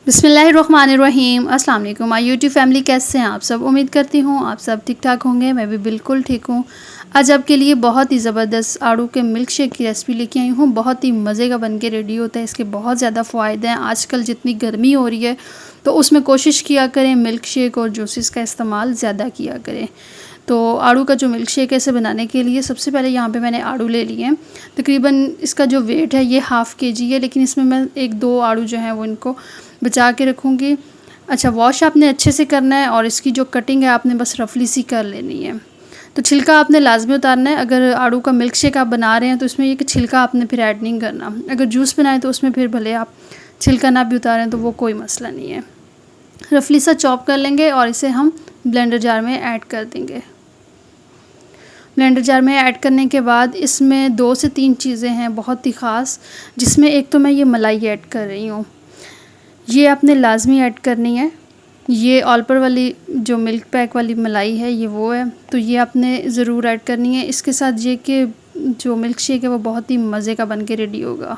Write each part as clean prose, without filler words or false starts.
बिस्मिल्लाहिर्रहमानिर्रहीम। अस्सलाम वालेकुम माय यूट्यूब फैमिली, कैसे हैं आप सब। उम्मीद करती हूँ आप सब ठीक ठाक होंगे। मैं भी बिल्कुल ठीक हूँ। आज आपके लिए बहुत ही ज़बरदस्त आड़ू के मिल्क शेक की रेसिपी लेके आई हूँ। बहुत ही मज़े का बन के रेडी होता है। इसके बहुत ज़्यादा फ़ायदे हैं। आजकल जितनी गर्मी हो रही है तो उसमें कोशिश किया करें मिल्क शेक और जूसेस का इस्तेमाल ज़्यादा किया करें। तो आड़ू का जो मिल्क शेक है इसे बनाने के लिए सबसे पहले यहाँ पे मैंने आड़ू ले लिए हैं। तकरीबन इसका जो वेट है ये हाफ़ kg है, लेकिन इसमें मैं 1-2 आड़ू जो हैं वो इनको बचा के रखूँगी। अच्छा, वॉश आपने अच्छे से करना है और इसकी जो कटिंग है आपने बस रफली सी कर लेनी है। तो छिलका आपने लाजमी उतारना है। अगर आड़ू का मिल्क शेक आप बना रहे हैं तो इसमें ये कि छिलका आपने फिर ऐड नहीं करना। अगर जूस बनाएं तो उसमें फिर भले आप छिलका ना भी उतारें तो वो कोई मसला नहीं है। रफली सा चॉप कर लेंगे और इसे हम ब्लेंडर जार में ऐड कर देंगे। ब्लेंडर जार में ऐड करने के बाद इसमें 2 से 3 चीज़ें हैं बहुत ही ख़ास, जिसमें एक तो मैं ये मलाई ऐड कर रही हूँ। ये आपने लाजमी ऐड करनी है। ये ऑलपर वाली जो मिल्क पैक वाली मलाई है ये वो है, तो ये आपने ज़रूर ऐड करनी है। इसके साथ ये कि जो मिल्क शेक है वो बहुत ही मज़े का बन के रेडी होगा।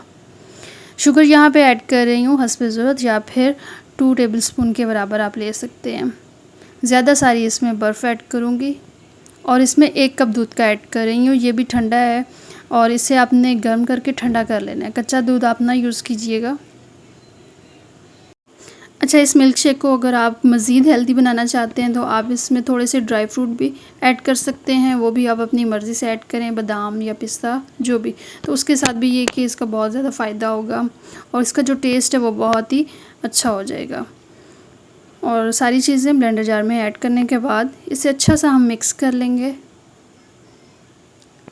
शुगर यहाँ पे ऐड कर रही हूँ हस्बे ज़रूरत, या फिर 2 टेबलस्पून के बराबर आप ले सकते हैं। ज़्यादा सारी इसमें बर्फ़ ऐड करूँगी और इसमें 1 कप दूध का ऐड कर रही हूँ। ये भी ठंडा है और इसे आपने गर्म करके ठंडा कर लेना है। कच्चा दूध आप ना यूज़ कीजिएगा। अच्छा, इस मिल्क शेक को अगर आप मज़ीद हेल्दी बनाना चाहते हैं तो आप इसमें थोड़े से ड्राई फ्रूट भी ऐड कर सकते हैं। वो भी आप अपनी मर्ज़ी से ऐड करें, बादाम या पिस्ता जो भी। तो उसके साथ भी ये कि इसका बहुत ज़्यादा फ़ायदा होगा और इसका जो टेस्ट है वो बहुत ही अच्छा हो जाएगा। और सारी चीज़ें ब्लेंडर जार में ऐड करने के बाद इसे अच्छा सा हम मिक्स कर लेंगे।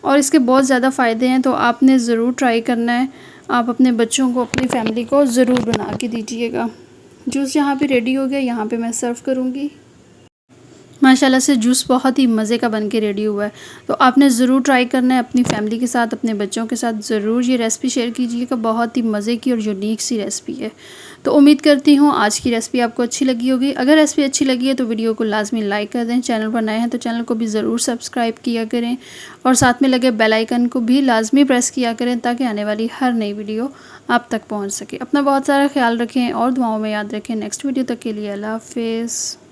और इसके बहुत ज़्यादा फ़ायदे हैं तो आपने ज़रूर ट्राई करना है। आप अपने बच्चों को, अपनी फैमिली को ज़रूर बना के दीजिएगा। जूस यहाँ पे रेडी हो गया, यहाँ पे मैं सर्व करूँगी। माशाल्लाह से जूस बहुत ही मज़े का बन के रेडी हुआ है। तो आपने ज़रूर ट्राई करना है अपनी फैमिली के साथ, अपने बच्चों के साथ ज़रूर ये रेसिपी शेयर कीजिएगा। बहुत ही मज़े की और यूनिक सी रेसिपी है। तो उम्मीद करती हूँ आज की रेसिपी आपको अच्छी लगी होगी। अगर रेसिपी अच्छी लगी है तो वीडियो को लाजमी लाइक कर दें। चैनल पर नए हैं तो चैनल को भी ज़रूर सब्सक्राइब किया करें और साथ में लगे बेल आइकन को भी लाजमी प्रेस किया करें ताकि आने वाली हर नई वीडियो आप तक पहुँच सके। अपना बहुत सारा ख्याल रखें और दुआओं में याद रखें। नेक्स्ट वीडियो तक के लिए अल्लाह हाफ़िज़।